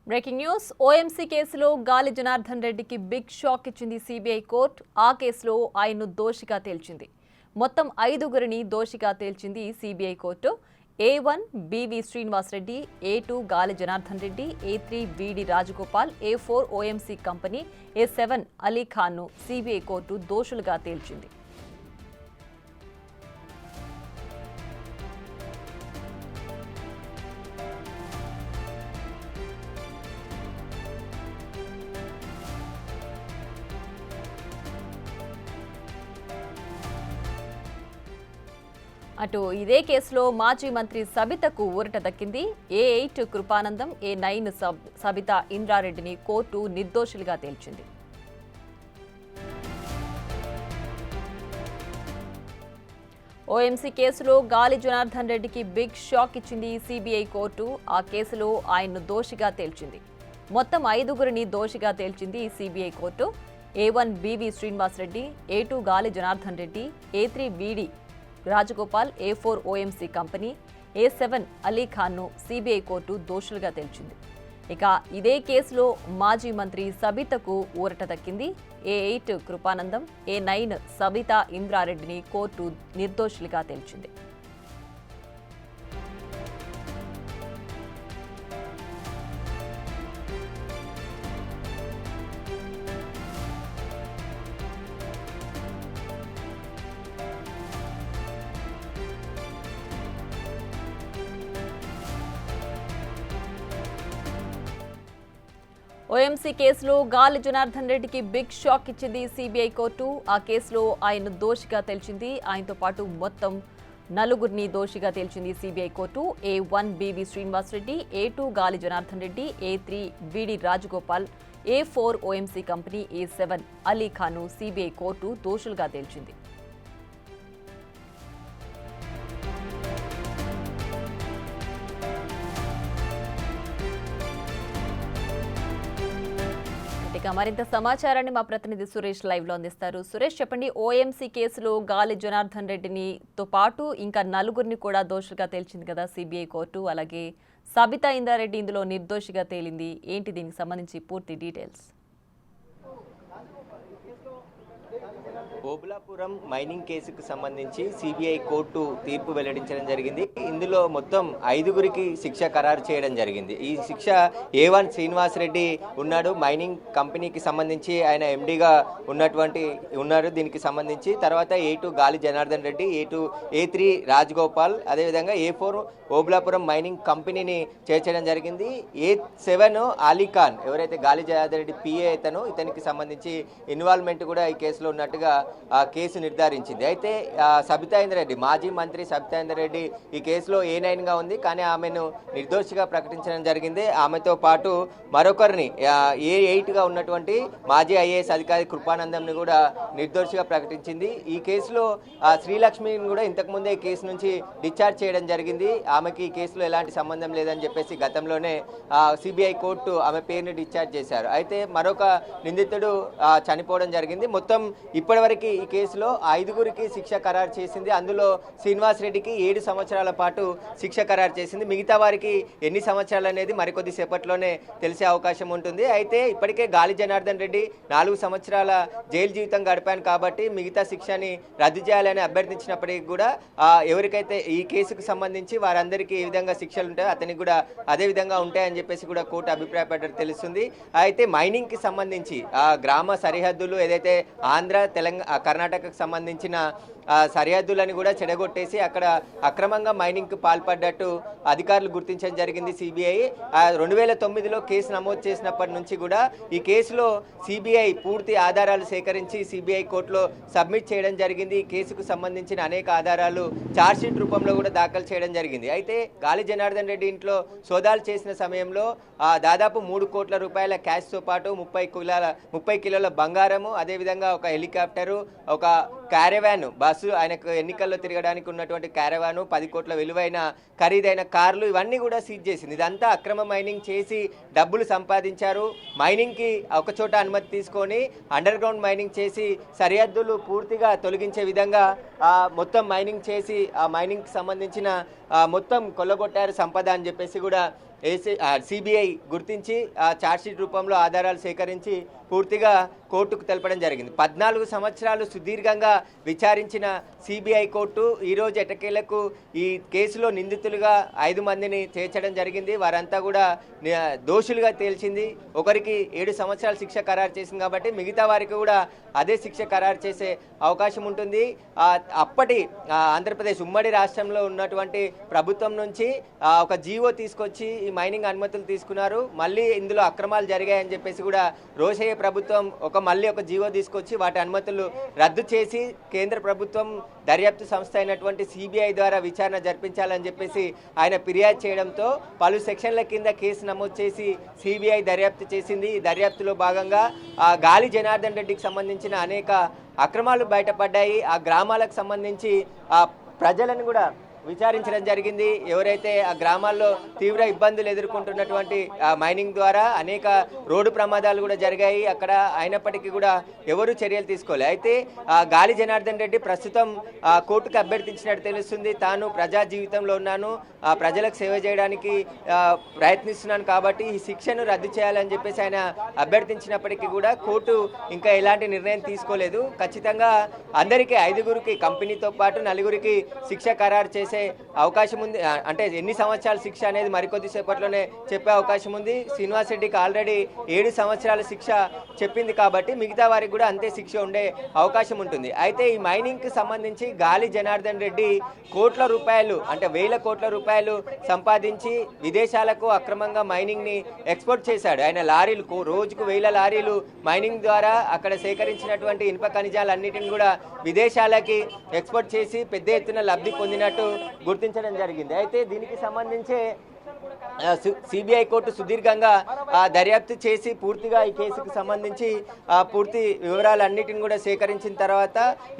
Breaking news OMC కేసులో గాలి జనార్దన్ రెడ్డికి big shock ఇచ్చింది సిబిఐ కోర్టు. ఆ కేసులో ఆయన్ను దోషిగా తేల్చింది. మొత్తం 5గురిని దోషిగా తేల్చింది CBI court. A1 BV Srinivas Reddy, A2 Gali Janardhan Reddy, A3 BD Rajagopal, A4 OMC company, A7 Ali ఖాన్ను సిబిఐ కోర్టు దోషులుగా తేల్చింది. అటు ఇదే కేసులో మాజీ మంత్రి సబితకు ఊరట దక్కింది. A8 కృపానందం, A9 సబితా ఇంద్రారెడ్డిని కోర్టు నిర్దోషులుగా తేల్చింది. ఓఎంసీ కేసులో గాలి జనార్దన్ రెడ్డికి బిగ్ షాక్ ఇచ్చింది సిబిఐ కోర్టు. ఆ కేసులో ఆయన్ను దోషిగా తేల్చింది. మొత్తం 5గురిని దోషిగా తేల్చింది CBI court. A1 BV Srinivas Reddy, A2 Gali Janardhan Reddy, A3 BD Rajagopal, A4 OMC company, A7 Ali ఖాన్ను సిబిఐ కోర్టు దోషులుగా తేల్చింది. ఇక ఇదే కేసులో మాజీ మంత్రి సబితకు ఊరట దక్కింది. A8 కృపానందం, A9 సబితా ఇంద్రారెడ్డిని కోర్టు నిర్దోషులుగా తేల్చింది. ఓఎంసీ కేసులో గాలి జనార్దన్ రెడ్డికి బిగ్ షాక్ ఇచ్చింది సిబిఐ కోర్టు. ఆ కేసులో ఆయన దోషిగా తేల్చింది. ఆయనతో పాటు మొత్తం 4గురిని దోషిగా తేల్చింది CBI court. A1 BV Srinivas Reddy, A2 Gali Janardhan Reddy, A3 BD Rajagopal, A4 OMC company, A7 Ali ఖాన్ను సిబిఐ కోర్టు దోషులుగా తేల్చింది. మరింత సమాచారాన్ని మా ప్రతినిధి సురేష్ లైవ్ లో అందిస్తారు. సురేష్, చెప్పండి, ఓఎంసీ కేసులో గాలి జనార్దన్ రెడ్డితో పాటు ఇంకా 4గురిని కూడా దోషులుగా తేల్చింది కదా సిబిఐ కోర్టు. అలాగే సబితా ఇందారెడ్డి ఇందులో నిర్దోషిగా తేలింది. ఏంటి దీనికి సంబంధించి పూర్తి డీటెయిల్స్? ఓబులాపురం మైనింగ్ కేసుకు సంబంధించి సిబిఐ కోర్టు తీర్పు వెల్లడించడం జరిగింది. ఇందులో మొత్తం 5గురికి శిక్ష ఖరారు చేయడం జరిగింది. ఈ శిక్ష A1 శ్రీనివాస్ రెడ్డి ఉన్నాడు, మైనింగ్ కంపెనీకి సంబంధించి ఆయన ఎండీగా ఉన్నారు దీనికి సంబంధించి. తర్వాత A2 గాలి జనార్దన్ రెడ్డి, A3 రాజగోపాల్, అదేవిధంగా A4 ఓబులాపురం మైనింగ్ కంపెనీని చేర్చడం జరిగింది. A7 అలీ ఖాన్, ఎవరైతే గాలి జనార్దన్ రెడ్డి పిఏ ఇతనికి సంబంధించి ఇన్వాల్వ్మెంట్ కూడా ఈ కేసులో ఉన్నట్టుగా కేసు నిర్ధారించింది. అయితే సబితా ఇంద్రారెడ్డి, మాజీ మంత్రి సబితా ఇంద్రారెడ్డి ఈ కేసులో A9గా ఉంది, కానీ ఆమెను నిర్దోషిగా ప్రకటించడం జరిగింది. ఆమెతో పాటు మరొకరిని A8గా ఉన్నటువంటి మాజీ ఐఏఎస్ అధికారి కృపానందంని కూడా నిర్దోషిగా ప్రకటించింది. ఈ కేసులో శ్రీలక్ష్మిని కూడా ఇంతకుముందే ఈ కేసు నుంచి డిశ్చార్జ్ చేయడం జరిగింది. ఆమెకి ఈ కేసులో ఎలాంటి సంబంధం లేదని చెప్పేసి గతంలోనే సిబిఐ కోర్టు ఆమె పేరుని డిశ్చార్జ్ చేశారు. అయితే మరొక నిందితుడు చనిపోవడం జరిగింది. మొత్తం ఇప్పటివరకు ఈ కేసులో 5గురికి శిక్ష ఖరారు చేసింది. అందులో శ్రీనివాస్ రెడ్డికి 7 సంవత్సరాల పాటు శిక్ష ఖరారు చేసింది. మిగతా వారికి ఎన్ని సంవత్సరాలు అనేది మరికొద్ది సేపట్లోనే తెలిసే అవకాశం ఉంటుంది. అయితే ఇప్పటికే గాలి జనార్దన్ రెడ్డి 4 సంవత్సరాల జైలు జీవితం గడిపాను కాబట్టి మిగతా శిక్షని రద్దు చేయాలని అభ్యర్థించినప్పటికీ కూడా ఎవరికైతే ఈ కేసుకు సంబంధించి వారందరికీ ఏ విధంగా శిక్షలు ఉంటాయో అతనికి కూడా అదే విధంగా ఉంటాయని చెప్పేసి కూడా కోర్టు అభిప్రాయపడ్డట్టు తెలుస్తుంది. అయితే మైనింగ్కి సంబంధించి గ్రామ సరిహద్దులు ఏదైతే ఆంధ్ర, తెలంగాణ, కర్ణాటకకు సంబంధించిన సరిహద్దులను కూడా చెడగొట్టేసి అక్కడ అక్రమంగా మైనింగ్కు పాల్పడ్డట్టు అధికారులు గుర్తించడం జరిగింది సిబిఐ. 2009లో కేసు నమోదు చేసినప్పటి నుంచి కూడా ఈ కేసులో సిబిఐ పూర్తి ఆధారాలు సేకరించి సిబిఐ కోర్టులో సబ్మిట్ చేయడం జరిగింది. ఈ కేసుకు సంబంధించిన అనేక ఆధారాలు ఛార్జ్షీట్ రూపంలో కూడా దాఖలు చేయడం జరిగింది. అయితే గాలి జనార్దన్ రెడ్డి ఇంట్లో సోదాలు చేసిన సమయంలో దాదాపు 3 కోట్ల రూపాయల క్యాష్తో పాటు 30 కిలోల బంగారము, అదేవిధంగా ఒక హెలికాప్టరు, ఒక క్యారవాన్ బస్సు, ఆయనకు ఎన్నికల్లో తిరగడానికి ఉన్నటువంటి క్యారవాను, 10 కోట్ల విలువైన ఖరీదైన కార్లు, ఇవన్నీ కూడా సీజ్ చేసింది. ఇదంతా అక్రమ మైనింగ్ చేసి డబ్బులు సంపాదించారు. మైనింగ్కి ఒక చోట అనుమతి తీసుకొని అండర్ గ్రౌండ్ మైనింగ్ చేసి సరిహద్దులు పూర్తిగా తొలగించే విధంగా మొత్తం మైనింగ్ చేసి ఆ మైనింగ్కి సంబంధించిన మొత్తం కొల్లగొట్టారు సంపద అని చెప్పేసి కూడా సిబిఐ గుర్తించి ఆ ఛార్జ్షీట్ రూపంలో ఆధారాలు సేకరించి పూర్తిగా కోర్టుకు తెలపడం జరిగింది. 14 సంవత్సరాలు సుదీర్ఘంగా విచారించిన సిబిఐ కోర్టు ఈరోజు ఎట్టకేలకు ఈ కేసులో నిందితులుగా 5 మందిని చేర్చడం జరిగింది. వారంతా కూడా దోషులుగా తేల్చింది. ఒకరికి 7 సంవత్సరాల శిక్ష ఖరారు చేసింది కాబట్టి మిగతా వారికి కూడా అదే శిక్ష ఖరారు చేసే అవకాశం ఉంటుంది. అప్పటి ఆంధ్రప్రదేశ్ ఉమ్మడి రాష్ట్రంలో ఉన్నటువంటి ప్రభుత్వం నుంచి ఒక జీవో తీసుకొచ్చి ఈ మైనింగ్ అనుమతులు తీసుకున్నారు. మళ్ళీ ఇందులో అక్రమాలు జరిగాయని చెప్పేసి కూడా రోషయ్య ప్రభుత్వం మళ్ళీ ఒక జీవో తీసుకొచ్చి వాటి అనుమతులు రద్దు చేసి కేంద్ర ప్రభుత్వం దర్యాప్తు సంస్థ అయినటువంటి సిబిఐ ద్వారా విచారణ జరిపించాలని చెప్పేసి ఆయన ఫిర్యాదు చేయడంతో పలు సెక్షన్ల కింద కేసు నమోదు చేసి సిబిఐ దర్యాప్తు చేసింది. ఈ దర్యాప్తులో భాగంగా గాలి జనార్దన్ రెడ్డికి సంబంధించిన అనేక అక్రమాలు బయటపడ్డాయి. ఆ గ్రామాలకు సంబంధించి ప్రజలను కూడా విచారించడం జరిగింది. ఎవరైతే ఆ గ్రామాల్లో తీవ్ర ఇబ్బందులు ఎదుర్కొంటున్నటువంటి మైనింగ్ ద్వారా అనేక రోడ్డు ప్రమాదాలు కూడా జరిగాయి అక్కడ. అయినప్పటికీ కూడా ఎవరు చర్యలు తీసుకోలేదు. అయితే గాలి జనార్దన్ రెడ్డి ప్రస్తుతం కోర్టుకు అభ్యర్థించినట్టు తెలుస్తుంది. తాను ప్రజా జీవితంలో ఉన్నాను, ప్రజలకు సేవ చేయడానికి ప్రయత్నిస్తున్నాను కాబట్టి ఈ శిక్షను రద్దు చేయాలని చెప్పేసి ఆయన అభ్యర్థించినప్పటికీ కూడా కోర్టు ఇంకా ఎలాంటి నిర్ణయం తీసుకోలేదు. ఖచ్చితంగా అందరికీ 5గురికి కంపెనీతో పాటు 4గురికి శిక్ష ఖరారు చేసే అవకాశం ఉంది. అంటే ఎన్ని సంవత్సరాల శిక్ష అనేది మరికొద్ది సేపట్లోనే చెప్పే అవకాశం ఉంది. శ్రీనివాస్ రెడ్డికి ఆల్రెడీ 7 సంవత్సరాల శిక్ష చెప్పింది కాబట్టి మిగతా వారికి కూడా అంతే శిక్ష ఉండే అవకాశం ఉంటుంది. అయితే ఈ మైనింగ్కి సంబంధించి గాలి జనార్దన్ రెడ్డి కోట్ల రూపాయలు అంటే 1000 కోట్ల రూపాయలు సంపాదించి విదేశాలకు అక్రమంగా మైనింగ్ని ఎక్స్పోర్ట్ చేశాడు. ఆయన లారీలు రోజుకు 1000 లారీలు మైనింగ్ ద్వారా అక్కడ సేకరించినటువంటి ఇనుప ఖనిజాలన్నిటిని కూడా విదేశాలకి ఎక్స్పోర్ట్ చేసి పెద్ద ఎత్తున లబ్ధి పొందినట్టు గుర్తించడం జరిగింది. అయితే దీనికి సంబంధించి సిబిఐ కోర్టు సుదీర్ఘంగా దర్యాప్తు చేసి పూర్తిగా ఈ కేసుకు సంబంధించి పూర్తి వివరాలన్నిటిని కూడా సేకరించిన తర్వాత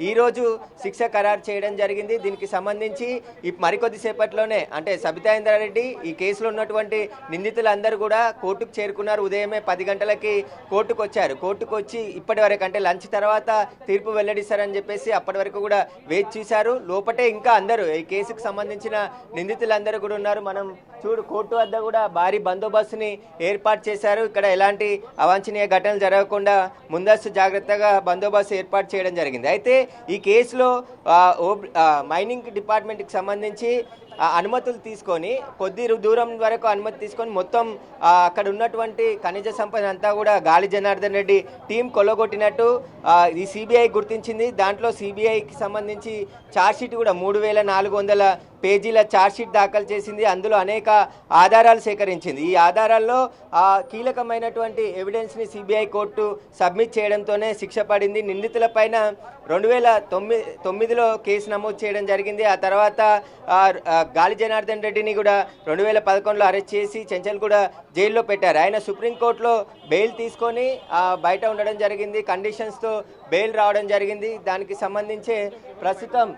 ఈరోజు శిక్ష ఖరారు చేయడం జరిగింది. దీనికి సంబంధించి మరికొద్ది సేపట్లోనే అంటే సబితా ఇంద్రారెడ్డి ఈ కేసులో ఉన్నటువంటి నిందితులందరూ కూడా కోర్టుకు చేరుకున్నారు. ఉదయమే 10 గంటలకి కోర్టుకు వచ్చారు. కోర్టుకు వచ్చి ఇప్పటి వరకు అంటే లంచ్ తర్వాత తీర్పు వెల్లడిస్తారని చెప్పేసి అప్పటి వరకు కూడా వేచి చూశారు. లోపటే ఇంకా అందరూ ఈ కేసుకు సంబంధించిన నిందితులందరూ కూడా ఉన్నారు. మనం కోర్టు వద్ద కూడా భారీ బందోబస్తుని ఏర్పాటు చేశారు. ఇక్కడ ఎలాంటి అవాంఛనీయ ఘటనలు జరగకుండా ముందస్తు జాగ్రత్తగా బందోబస్తు ఏర్పాటు చేయడం జరిగింది. అయితే ఈ కేసులో మైనింగ్ డిపార్ట్మెంట్కి సంబంధించి అనుమతులు తీసుకొని కొద్ది దూరం వరకు అనుమతి తీసుకొని మొత్తం అక్కడ ఉన్నటువంటి ఖనిజ సంపద అంతా కూడా గాలి జనార్దన్ రెడ్డి టీం కొల్లగొట్టినట్టు ఈ సిబిఐ గుర్తించింది. దాంట్లో సిబిఐకి సంబంధించి ఛార్జ్షీట్ కూడా 3400 పేజీల ఛార్జ్షీట్ దాఖలు చేసింది. అందులో అనేక ఆధారాలు సేకరించింది. ఈ ఆధారాల్లో కీలకమైనటువంటి ఎవిడెన్స్ని సిబిఐ కోర్టు సబ్మిట్ చేయడంతోనే శిక్ష పడింది. నిందితుల పైన 2009లో కేసు నమోదు చేయడం జరిగింది. ఆ తర్వాత గాలి జనార్దన్ రెడ్డిని కూడా 2011లో అరెస్ట్ చేసి చెంచల్ కూడా జైల్లో పెట్టారు. ఆయన సుప్రీంకోర్టులో బెయిల్ తీసుకొని బయట ఉండడం జరిగింది. కండిషన్స్తో బెయిల్ రావడం జరిగింది. దానికి సంబంధించి ప్రస్తుతం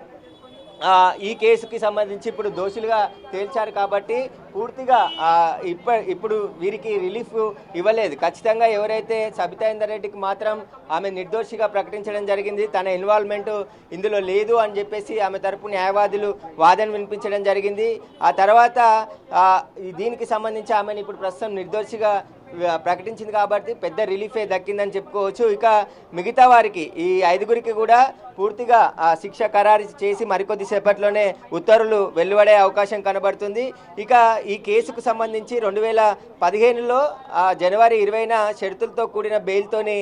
ఈ కేసుకి సంబంధించి ఇప్పుడు దోషులుగా తేల్చారు కాబట్టి పూర్తిగా ఇప్పుడు వీరికి రిలీఫ్ ఇవ్వలేదు. ఖచ్చితంగా ఎవరైతే సబితా ఇందర్ రెడ్డికి మాత్రం ఆమె నిర్దోషిగా ప్రకటించడం జరిగింది. తన ఇన్వాల్వ్మెంట్ ఇందులో లేదు అని చెప్పేసి ఆమె తరపు న్యాయవాదులు వాదన వినిపించడం జరిగింది. ఆ తర్వాత దీనికి సంబంధించి ఆమెను ఇప్పుడు ప్రస్తుతం నిర్దోషిగా ప్రకటించింది కాబట్టి పెద్ద రిలీఫే దక్కిందని చెప్పుకోవచ్చు. ఇక మిగతా వారికి ఈ 5గురికి కూడా పూర్తిగా శిక్ష ఖరారు చేసి మరికొద్ది సేపట్లోనే ఉత్తర్వులు వెలువడే అవకాశం కనబడుతుంది. ఇక ఈ కేసుకు సంబంధించి 2015లో జనవరి 20న షరతులతో కూడిన బెయిల్తోని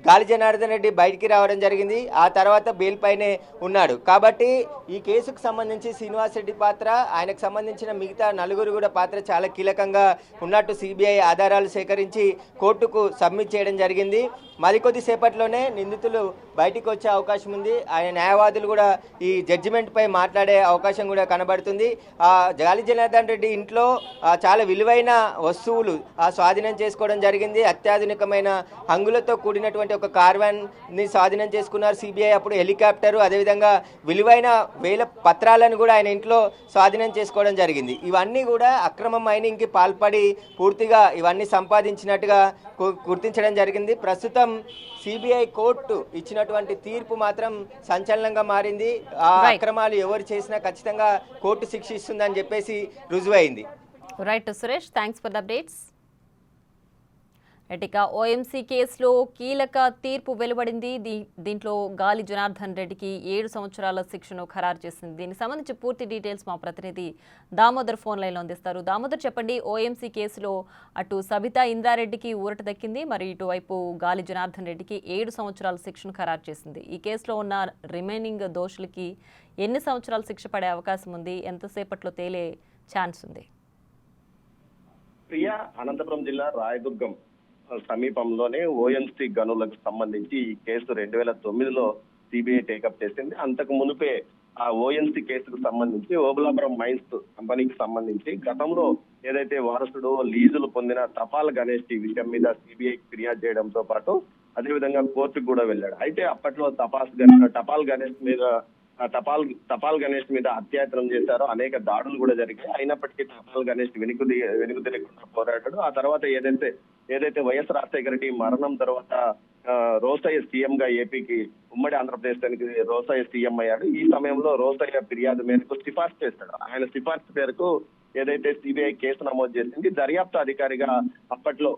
గాలి జనార్దన్ రెడ్డి బయటికి రావడం జరిగింది. ఆ తర్వాత బెయిల్ పైనే ఉన్నాడు కాబట్టి ఈ కేసుకు సంబంధించి శ్రీనివాస్ రెడ్డి పాత్ర, ఆయనకు సంబంధించిన మిగతా 4గురు కూడా పాత్ర చాలా కీలకంగా ఉన్నట్టు సిబిఐ ఆధారాలు సేకరించి కోర్టుకు సబ్మిట్ చేయడం జరిగింది. మరికొద్ది సేపట్లోనే నిందితులు బయటికి వచ్చే అవకాశం ఉంది. ఆయన న్యాయవాదులు కూడా ఈ జడ్జిమెంట్ పై మాట్లాడే అవకాశం కూడా కనబడుతుంది. గాలి జనార్దన్ రెడ్డి ఇంట్లో చాలా విలువైన వస్తువులు స్వాధీనం చేసుకోవడం జరిగింది. అత్యాధునికమైన హంగులతో కూడినటువంటి ఒక కార్వాన్ని స్వాధీనం చేసుకున్నారు సిబిఐ. అప్పుడు హెలికాప్టరు, అదేవిధంగా విలువైన 1000 పత్రాలను కూడా ఆయన ఇంట్లో స్వాధీనం చేసుకోవడం జరిగింది. ఇవన్నీ కూడా అక్రమ మైనింగ్కి పాల్పడి పూర్తిగా ఇవన్నీ సంపాదించినట్టుగా గుర్తించడం జరిగింది. ప్రస్తుతం సిబిఐ కోర్టు ఇచ్చినటువంటి తీర్పు మాత్రం సంచలనంగా మారింది. ఆ అక్రమాలు ఎవరు చేసినా ఖచ్చితంగా కోర్టు శిక్షిస్తుందని చెప్పేసి రుజువైంది. Right Suresh, thanks for the updates. ఇక ఓఎంసీ కేసులో కీలక తీర్పు వెలువడింది. దీంట్లో గాలి జనార్దన్ రెడ్డికి 7 సంవత్సరాల శిక్షను ఖరారు చేసింది. దీనికి సంబంధించి పూర్తి డీటెయిల్స్ మా ప్రతినిధి దామోదర్ ఫోన్ లైన్లో అందిస్తారు. దామోదర్, చెప్పండి, ఓఎంసీ కేసులో అటు సబితా ఇంద్రారెడ్డికి ఊరట దక్కింది, మరి ఇటువైపు గాలి జనార్దన్ రెడ్డికి 7 సంవత్సరాల శిక్షను ఖరారు చేసింది. ఈ కేసులో ఉన్న రిమైనింగ్ దోషులకి ఎన్ని సంవత్సరాల శిక్ష పడే అవకాశం ఉంది? ఎంతసేపట్లో తేలే ఛాన్స్ ఉంది? ప్రియా, అనంతపురం జిల్లా రాయదుర్గం సమీపంలోనే ఓఎన్సీ గనులకు సంబంధించి ఈ కేసు 2009లో సిబిఐ టేకప్ చేసింది. అంతకు మునిపే ఆ ఓఎన్సీ కేసుకు సంబంధించి ఓబులాపురం మైన్స్ కంపెనీకి సంబంధించి గతంలో ఏదైతే వారసుడు లీజులు పొందిన తపాల్ గణేష్ ఈ విషయం మీద సిబిఐ ఫిర్యాదు చేయడంతో పాటు అదేవిధంగా కోర్టుకు కూడా వెళ్ళాడు. అయితే అప్పట్లో తపాల్ గణేష్ మీద అత్యాచారం చేశారు, అనేక దాడులు కూడా జరిగాయి. అయినప్పటికీ తపాల్ గణేష్ వెనుక తిరగకుండా పోరాడాడు. ఆ తర్వాత ఏదైతే వైఎస్ రాజశేఖర రెడ్డి మరణం తర్వాత రోసయ్య సీఎం గా ఏపీకి ఉమ్మడి ఆంధ్రప్రదేశ్ రోసయ్య సీఎం అయ్యాడు. ఈ సమయంలో రోసయ్య ఫిర్యాదు మేరకు సిఫార్సు చేశాడు. ఆయన సిఫార్సు మేరకు ఏదైతే సిబిఐ కేసు నమోదు చేసింది, దర్యాప్తు అధికారిగా అప్పట్లో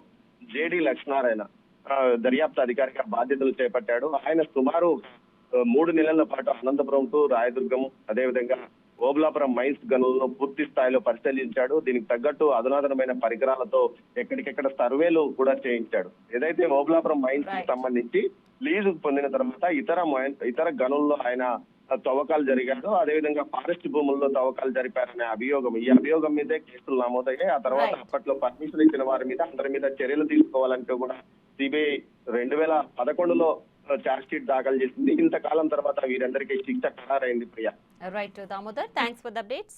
జేడి లక్ష్మీనారాయణ దర్యాప్తు అధికారిగా బాధ్యతలు చేపట్టాడు. ఆయన సుమారు 3 నెలల పాటు అనంతపురం టు రాయదుర్గం అదేవిధంగా ఓబులాపురం మైన్స్ గనులను పూర్తి స్థాయిలో పరిశీలించాడు. దీనికి తగ్గట్టు అధునాతనమైన పరికరాలతో ఎక్కడికెక్కడ సర్వేలు కూడా చేయించాడు. ఏదైతే ఓబులాపురం మైన్స్ కి సంబంధించి లీజు పొందిన తర్వాత ఇతర గనుల్లో ఆయన తవ్వకాలు జరిగాడు. అదేవిధంగా ఫారెస్ట్ భూముల్లో తవ్వకాలు జరిపారనే అభియోగం, ఈ అభియోగం మీదే కేసులు నమోదయ్యాయి. ఆ తర్వాత అప్పట్లో పర్మిషన్ ఇచ్చిన వారి మీద అందరి మీద చర్యలు తీసుకోవాలంటూ కూడా సిబిఐ 2011లో ఛార్జ్ షీట్ దాఖలు చేసింది. ఇంతకాలం తర్వాత వీరందరికీ శిక్ష ఖరారైంది. Priya, right Damodar, thanks for the updates.